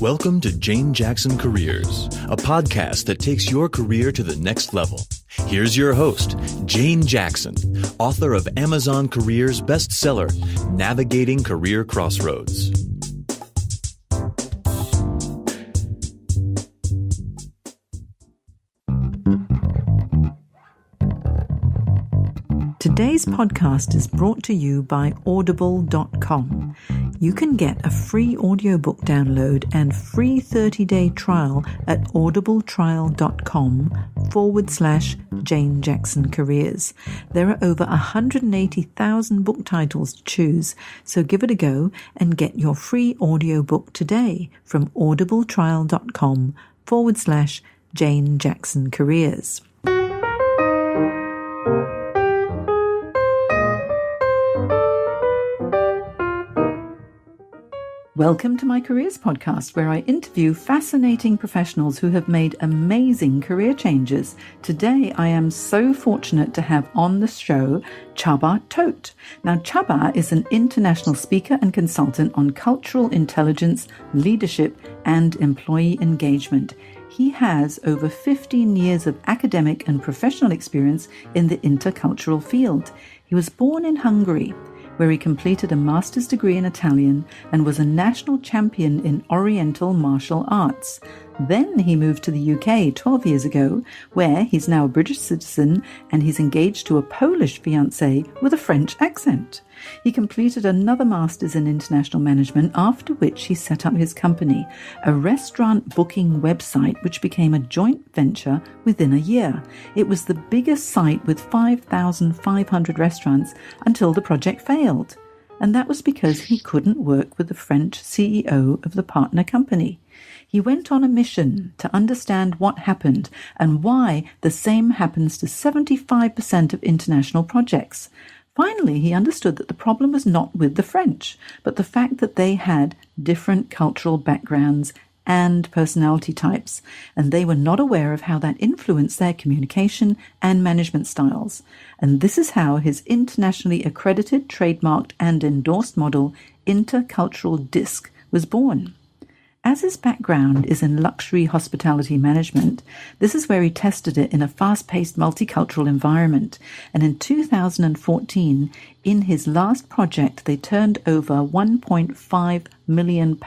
Welcome to Jane Jackson Careers, a podcast that takes your career to the next level. Here's your host, Jane Jackson, author of Amazon Careers bestseller, Navigating Career Crossroads. Today's podcast is brought to you by Audible.com. You can get a free audiobook download and free 30-day trial at audibletrial.com/Jane Jackson Careers. There are over 180,000 book titles to choose, so give it a go and get your free audiobook today from audibletrial.com/Jane Jackson Careers. Welcome to my Careers podcast, where I interview fascinating professionals who have made amazing career changes. Today, I am so fortunate to have on the show Csaba Toth. Now, Csaba is an international speaker and consultant on cultural intelligence, leadership, and employee engagement. He has over 15 years of academic and professional experience in the intercultural field. He was born in Hungary, where he completed a master's degree in Italian and was a national champion in Oriental martial arts. Then he moved to the UK 12 years ago, where he's now a British citizen and he's engaged to a Polish fiancée with a French accent. He completed another master's in international management, after which he set up his company, a restaurant booking website which became a joint venture within a year. It was the biggest site with 5,500 restaurants until the project failed. And that was because he couldn't work with the French CEO of the partner company. He went on a mission to understand what happened and why the same happens to 75% of international projects. Finally, he understood that the problem was not with the French, but the fact that they had different cultural backgrounds and personality types, and they were not aware of how that influenced their communication and management styles. And this is how his internationally accredited, trademarked, and endorsed model, Intercultural DISC, was born. As his background is in luxury hospitality management, this is where he tested it in a fast-paced multicultural environment. And in 2014, in his last project, they turned over £1.5 million,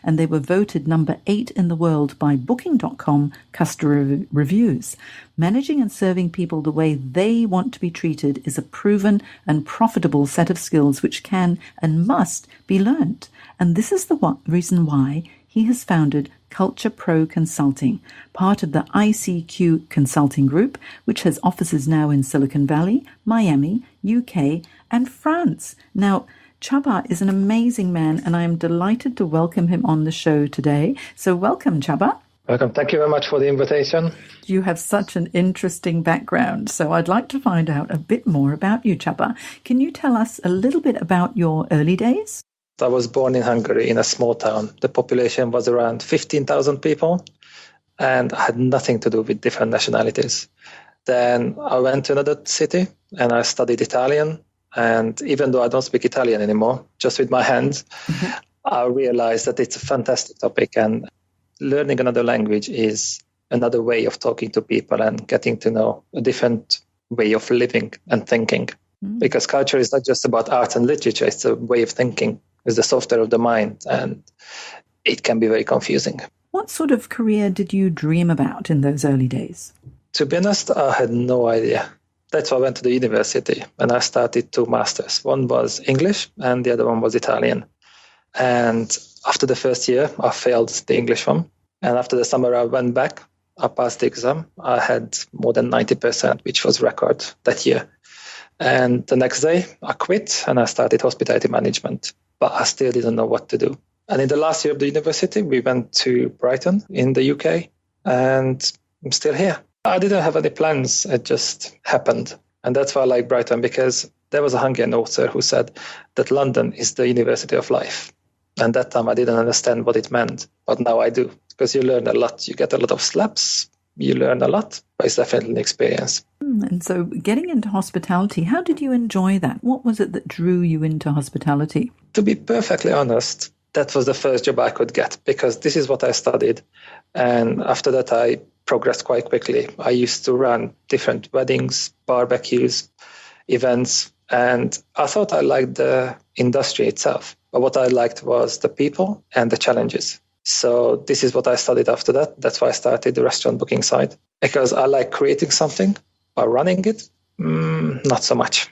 and they were voted number 8 in the world by Booking.com customer reviews. Managing and serving people the way they want to be treated is a proven and profitable set of skills which can and must be learnt. And this is the reason why he has founded Culture Pro Consulting, part of the ICQ Consulting Group, which has offices now in Silicon Valley, Miami, UK, and France. Now, Csaba is an amazing man, and I am delighted to welcome him on the show today. So welcome, Csaba. Welcome. Thank you very much for the invitation. You have such an interesting background, so I'd like to find out a bit more about you, Csaba. Can you tell us a little bit about your early days? I was born in Hungary in a small town. The population was around 15,000 people, and I had nothing to do with different nationalities. Then I went to another city and I studied Italian. And even though I don't speak Italian anymore, just with my hands, I realized that it's a fantastic topic. And learning another language is another way of talking to people and getting to know a different way of living and thinking. Because culture is not just about art and literature, it's a way of thinking. It's the software of the mind, and it can be very confusing. What sort of career did you dream about in those early days? To be honest, I had no idea. That's why I went to the university and I started 2 masters. One was English and the other one was Italian. And after the first year, I failed the English one. And after the summer, I went back. I passed the exam. I had more than 90%, which was record that year. And the next day, I quit and I started hospitality management. But I still didn't know what to do. And in the last year of the university, we went to Brighton in the UK, and I'm still here. I didn't have any plans. It just happened. And that's why I like Brighton, because there was a Hungarian author who said that London is the university of life. And that time I didn't understand what it meant. But now I do, because you learn a lot. You get a lot of slaps. You learn a lot, but it's definitely an experience. And so getting into hospitality, how did you enjoy that? What was it that drew you into hospitality? To be perfectly honest, that was the first job I could get because this is what I studied. And after that, I progressed quite quickly. I used to run different weddings, barbecues, events, and I thought I liked the industry itself. But what I liked was the people and the challenges. So this is what I studied after that. That's why I started the restaurant booking site, because I like creating something, but running it, not so much.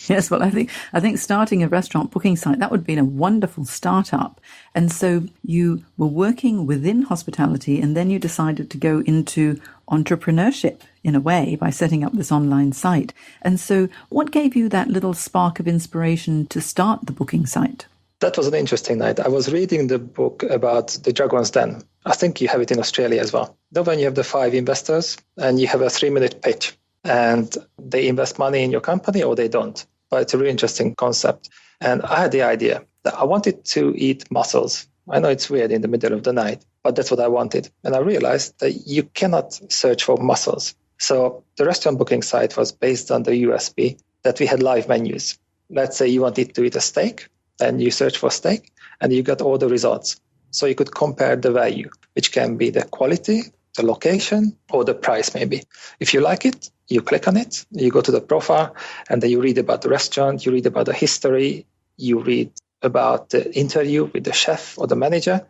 Yes, well, I think starting a restaurant booking site, that would have been a wonderful startup. And so you were working within hospitality, and then you decided to go into entrepreneurship in a way by setting up this online site. And so what gave you that little spark of inspiration to start the booking site? That was an interesting night. I was reading the book about the Dragon's Den. I think you have it in Australia as well. Then when you have the 5 investors and you have a 3-minute pitch, and they invest money in your company or they don't. But it's a really interesting concept. And I had the idea that I wanted to eat mussels. I know it's weird in the middle of the night, but that's what I wanted. And I realized that you cannot search for mussels. So the restaurant booking site was based on the USP that we had live menus. Let's say you wanted to eat a steak, then you search for steak, and you got all the results. So you could compare the value, which can be the quality, the location, or the price maybe. If you like it, you click on it, you go to the profile, and then you read about the restaurant, you read about the history, you read about the interview with the chef or the manager,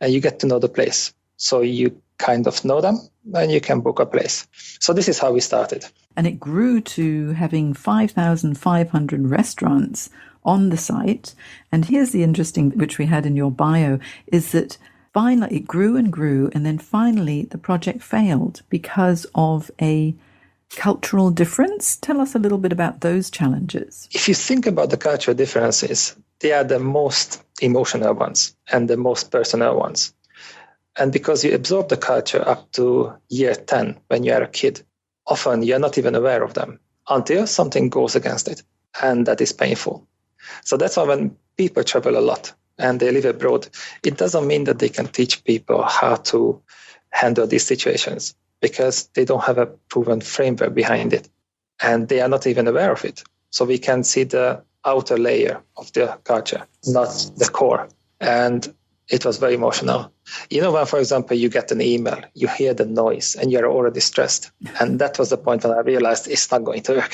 and you get to know the place. So you kind of know them, and you can book a place. So this is how we started. And it grew to having 5,500 restaurants on the site. And here's the interesting, which we had in your bio, is that finally it grew, and then finally the project failed because of a cultural difference. Tell us a little bit about those challenges. If you think about the cultural differences, they are the most emotional ones and the most personal ones. And because you absorb the culture up to year 10 when you are a kid, often you're not even aware of them until something goes against it. And that is painful. So that's why when people travel a lot and they live abroad, it doesn't mean that they can teach people how to handle these situations, because they don't have a proven framework behind it. And they are not even aware of it. So we can see the outer layer of the culture, not the core. And it was very emotional. You know, when, for example, you get an email, you hear the noise and you're already stressed. And that was the point when I realized it's not going to work.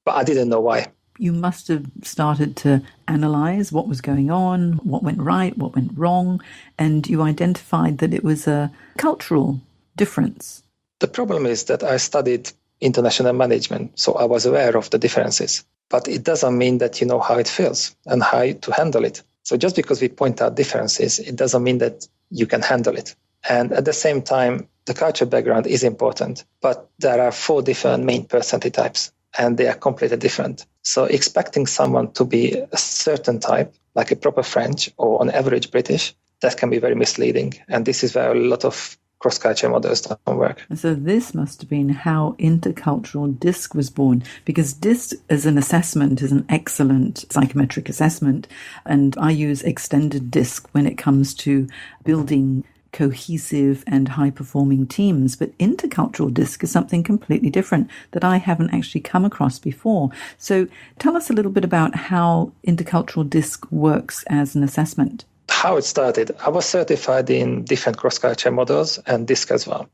But I didn't know why. You must have started to analyze what was going on, what went right, what went wrong, and you identified that it was a cultural difference. The problem is that I studied international management, so I was aware of the differences. But it doesn't mean that you know how it feels and how to handle it. So just because we point out differences, it doesn't mean that you can handle it. And at the same time, the culture background is important, but there are 4 different main personality types, and they are completely different. So expecting someone to be a certain type, like a proper French or on average British, that can be very misleading. And this is where a lot of cross-culture models don't work. And so this must have been how Intercultural DISC was born, because DISC as an assessment is an excellent psychometric assessment, and I use extended DISC when it comes to building cohesive and high-performing teams. But intercultural DISC is something completely different that I haven't actually come across before. So tell us a little bit about how intercultural DISC works as an assessment. How it started, I was certified in different cross-culture models and DISC as well.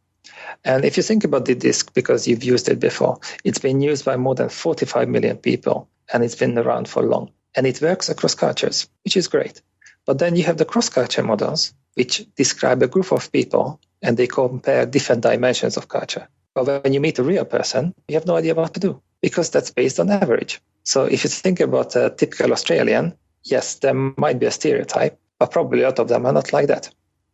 And if you think about the DISC, because you've used it before, it's been used by more than 45 million people, and it's been around for long. And it works across cultures, which is great. But then you have the cross-culture models, which describe a group of people, and they compare different dimensions of culture. But when you meet a real person, you have no idea what to do, because that's based on average. So if you think about a typical Australian, yes, there might be a stereotype, but probably a lot of them are not like that.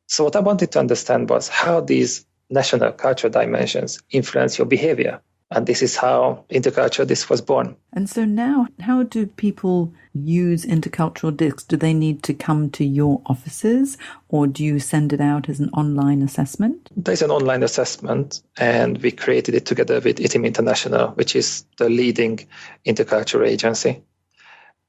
So what I wanted to understand was how these national cultural dimensions influence your behavior. And this is how intercultural DISC was born. And so now, how do people use intercultural DISC? Do they need to come to your offices, or do you send it out as an online assessment? There's an online assessment, and we created it together with ITIM International, which is the leading intercultural agency.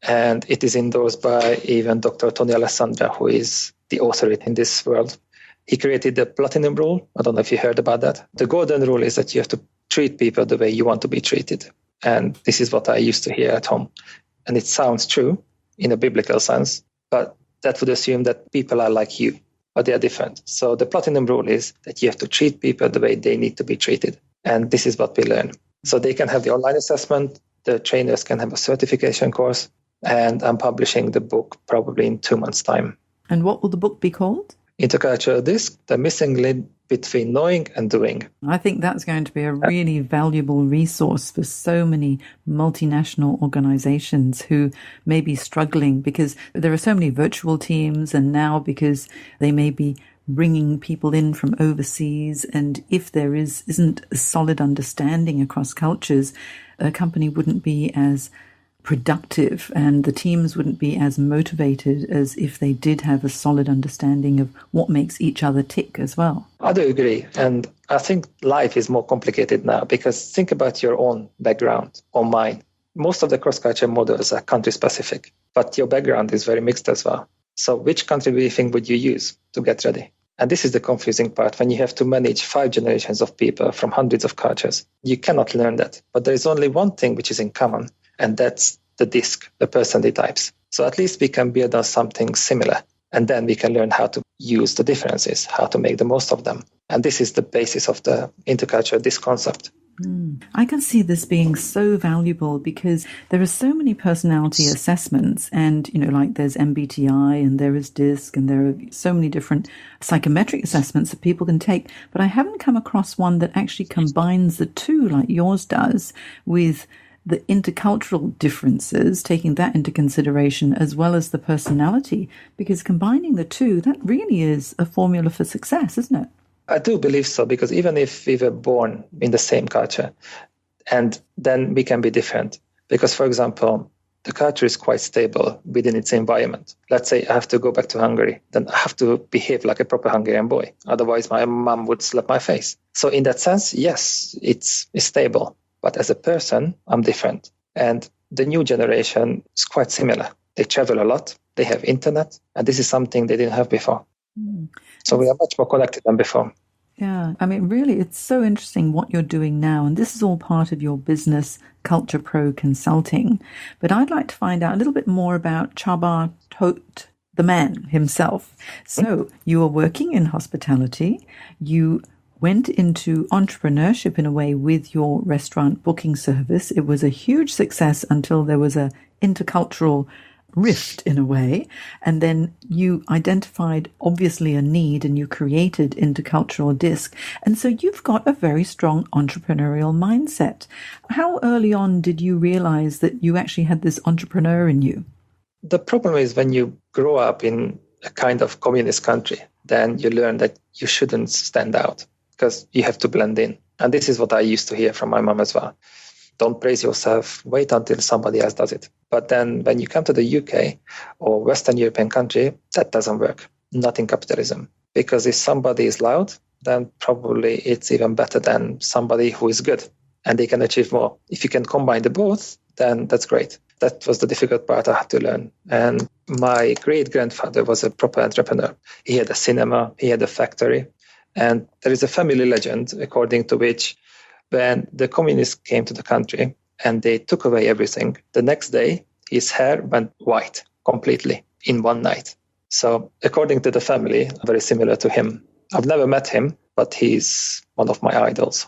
And it is endorsed by even Dr. Tony Alessandra, who is the authority in this world. He created the platinum rule. I don't know if you heard about that. The golden rule is that you have to treat people the way you want to be treated. And this is what I used to hear at home. And it sounds true in a biblical sense, but that would assume that people are like you, but they are different. So the platinum rule is that you have to treat people the way they need to be treated. And this is what we learn. So they can have the online assessment, the trainers can have a certification course, and I'm publishing the book probably in 2 months' time. And what will the book be called? Intercultural Disc, the missing link between knowing and doing. I think that's going to be a really valuable resource for so many multinational organizations who may be struggling because there are so many virtual teams, and now because they may be bringing people in from overseas, and if there isn't a solid understanding across cultures, a company wouldn't be as productive and the teams wouldn't be as motivated as if they did have a solid understanding of what makes each other tick as well. I do agree. And I think life is more complicated now because think about your own background or mine. Most of the cross-culture models are country-specific, but your background is very mixed as well. So which country briefing would you use to get ready? And this is the confusing part when you have to manage 5 generations of people from hundreds of cultures. You cannot learn that. But there is only one thing which is in common, and that's the disc, the personality types. So at least we can build on something similar, and then we can learn how to use the differences, how to make the most of them. And this is the basis of the intercultural disc concept. I can see this being so valuable because there are so many personality assessments and, like there's MBTI and there is DISC and there are so many different psychometric assessments that people can take. But I haven't come across one that actually combines the two like yours does with the intercultural differences, taking that into consideration as well as the personality, because combining the two, that really is a formula for success, isn't it? I do believe so, because even if we were born in the same culture, and then we can be different. Because, for example, the culture is quite stable within its environment. Let's say I have to go back to Hungary, then I have to behave like a proper Hungarian boy. Otherwise, my mom would slap my face. So in that sense, yes, it's stable. But as a person, I'm different. And the new generation is quite similar. They travel a lot, they have internet, and this is something they didn't have before. So we are much more connected than before. Yeah, I mean, really, it's so interesting what you're doing now. And this is all part of your business, Culture Pro Consulting. But I'd like to find out a little bit more about Csaba Toth, the man himself. So you are working in hospitality. You went into entrepreneurship in a way with your restaurant booking service. It was a huge success until there was a intercultural rift in a way. And then you identified obviously a need and you created Intercultural Disc. And so you've got a very strong entrepreneurial mindset. How early on did you realize that you actually had this entrepreneur in you? The problem is when you grow up in a kind of communist country, then you learn that you shouldn't stand out because you have to blend in. And this is what I used to hear from my mom as well. Don't praise yourself, wait until somebody else does it. But then when you come to the UK or Western European country, that doesn't work, not in capitalism. Because if somebody is loud, then probably it's even better than somebody who is good and they can achieve more. If you can combine the both, then that's great. That was the difficult part I had to learn. And my great-grandfather was a proper entrepreneur. He had a cinema, he had a factory. And there is a family legend according to which when the communists came to the country and they took away everything, the next day his hair went white completely in one night. So according to the family, very similar to him. I've never met him, but he's one of my idols.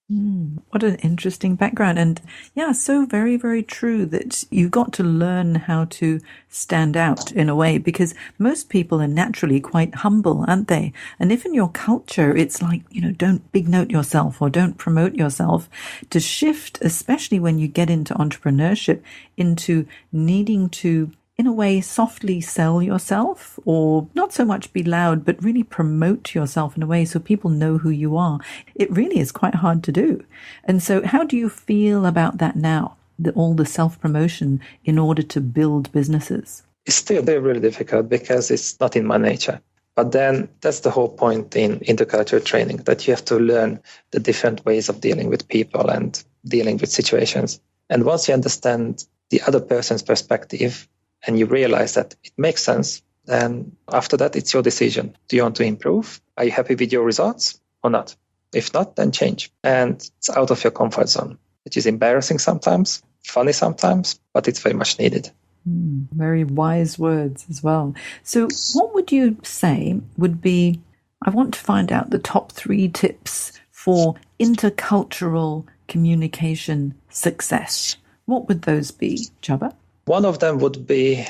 What an interesting background. And yeah, so very, very true that you've got to learn how to stand out in a way, because most people are naturally quite humble, aren't they? And if in your culture, it's like, don't big note yourself or don't promote yourself, to shift, especially when you get into entrepreneurship, into needing to, in a way, softly sell yourself, or not so much be loud, but really promote yourself in a way so people know who you are. It really is quite hard to do. And so how do you feel about that now, all the self-promotion in order to build businesses? It's still really difficult because it's not in my nature. But then that's the whole point in intercultural training, that you have to learn the different ways of dealing with people and dealing with situations. And once you understand the other person's perspective, and you realize that it makes sense, then after that, it's your decision. Do you want to improve? Are you happy with your results or not? If not, then change. And it's out of your comfort zone, which is embarrassing sometimes, funny sometimes, but it's very much needed. Very wise words as well. So what would you say would be, I want to find out the top 3 tips for intercultural communication success. What would those be, Csaba? One of them would be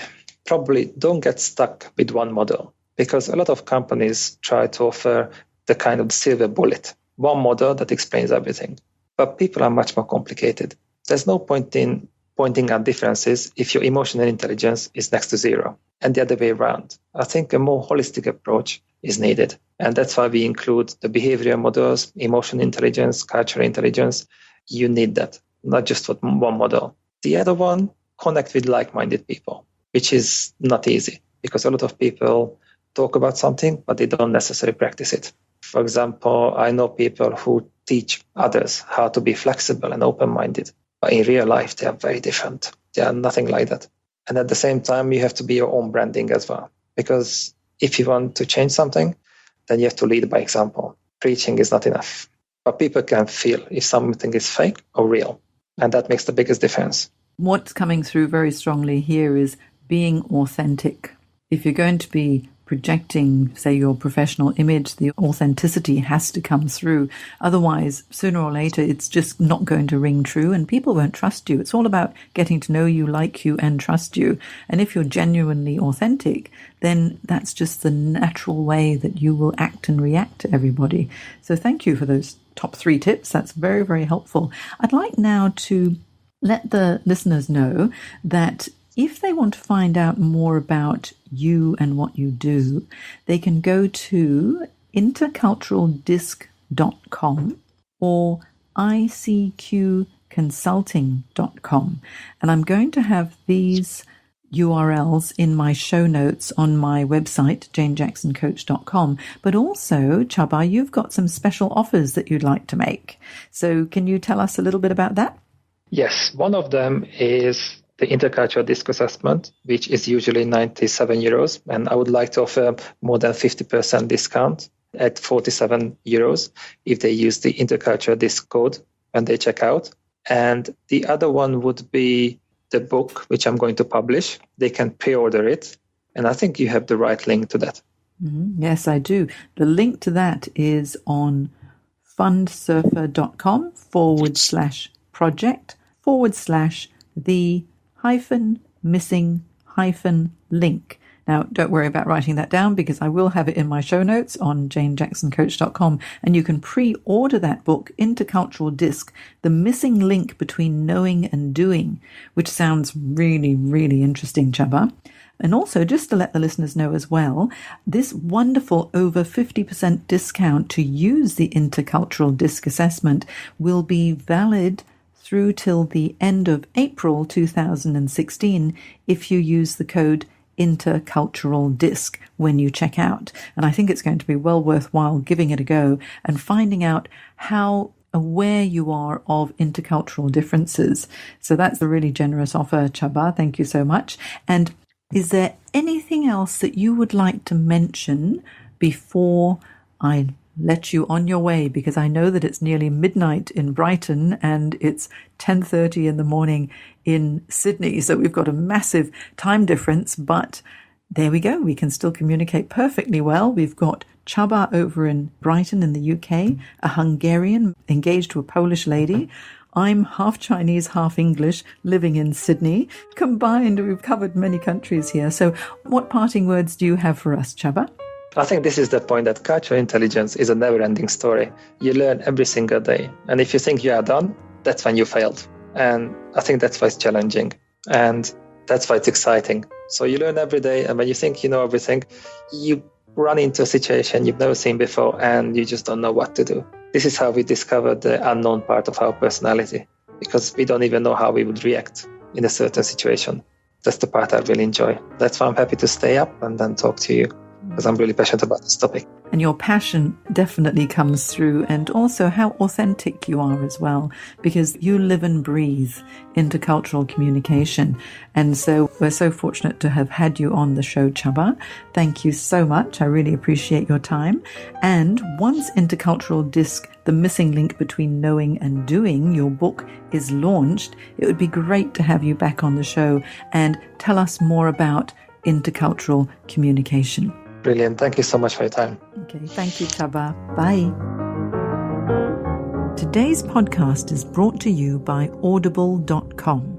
probably don't get stuck with one model, because a lot of companies try to offer the kind of silver bullet, one model that explains everything. But people are much more complicated. There's no point in pointing at differences if your emotional intelligence is next to 0, and the other way around. I think a more holistic approach is needed. And that's why we include the behavioral models, emotional intelligence, cultural intelligence. You need that, not just with one model. The other one, connect with like-minded people, which is not easy because a lot of people talk about something, but they don't necessarily practice it. For example, I know people who teach others how to be flexible and open-minded, but in real life, they are very different. They are nothing like that. And at the same time, you have to be your own branding as well, because if you want to change something, then you have to lead by example. Preaching is not enough, but people can feel if something is fake or real, and that makes the biggest difference. What's coming through very strongly here is being authentic. If you're going to be projecting, say, your professional image, the authenticity has to come through. Otherwise, sooner or later, it's just not going to ring true and people won't trust you. It's all about getting to know you, like you, and trust you. And if you're genuinely authentic, then that's just the natural way that you will act and react to everybody. So thank you for those top 3 tips. That's very, very helpful. I'd like now to let the listeners know that if they want to find out more about you and what you do, they can go to interculturaldisc.com or ICQ Consulting.com. And I'm going to have these URLs in my show notes on my website, janejacksoncoach.com. But also, Csaba, you've got some special offers that you'd like to make. So can you tell us a little bit about that? Yes, one of them is the intercultural disc assessment, which is usually €97, and I would like to offer more than 50% discount at €47 if they use the intercultural disc code when they check out. And the other one would be the book, which I'm going to publish. They can pre-order it, and I think you have the right link to that. Mm-hmm. Yes, I do. The link to that is on fundsurfer.com/project/the-missing-link. Now, don't worry about writing that down because I will have it in my show notes on janejacksoncoach.com, and you can pre-order that book, Intercultural Disc, The Missing Link Between Knowing and Doing, which sounds really, really interesting, Csaba. And also, just to let the listeners know as well, this wonderful over 50% discount to use the Intercultural Disc Assessment will be valid through till the end of April 2016 if you use the code Intercultural Disc when you check out. And I think it's going to be well worthwhile giving it a go and finding out how aware you are of intercultural differences. So that's a really generous offer, Csaba. Thank you so much. And is there anything else that you would like to mention before I let you on your way? Because I know that it's nearly midnight in Brighton and it's 10:30 in the morning in Sydney. So we've got a massive time difference, but there we go. We can still communicate perfectly well. We've got Csaba over in Brighton in the UK, a Hungarian engaged to a Polish lady. I'm half Chinese, half English, living in Sydney. Combined, we've covered many countries here. So what parting words do you have for us, Csaba? I think this is the point that cultural intelligence is a never-ending story. You learn every single day. And if you think you are done, that's when you failed. And I think that's why it's challenging. And that's why it's exciting. So you learn every day. And when you think you know everything, you run into a situation you've never seen before and you just don't know what to do. This is how we discovered the unknown part of our personality, because we don't even know how we would react in a certain situation. That's the part I really enjoy. That's why I'm happy to stay up and then talk to you, because I'm really passionate about this topic. And your passion definitely comes through, and also how authentic you are as well, because you live and breathe intercultural communication. And so we're so fortunate to have had you on the show, Csaba. Thank you so much. I really appreciate your time. And once Intercultural Disc the missing link between knowing and doing, your book, is launched, it would be great to have you back on the show and tell us more about intercultural communication. Brilliant. Thank you so much for your time. Okay, thank you, Csaba. Bye. Today's podcast is brought to you by audible.com.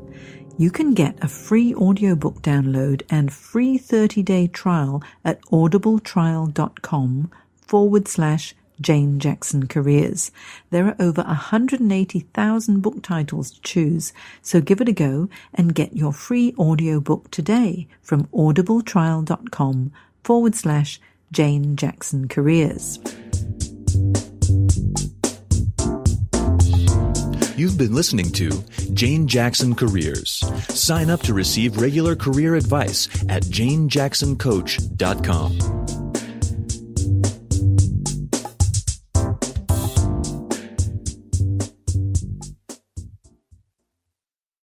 You can get a free audiobook download and free 30-day trial at audibletrial.com/Jane Jackson Careers. There are over 180,000 book titles to choose, so give it a go and get your free audiobook today from audibletrial.com/Jane Jackson Careers. You've been listening to Jane Jackson Careers. Sign up to receive regular career advice at janejacksoncoach.com.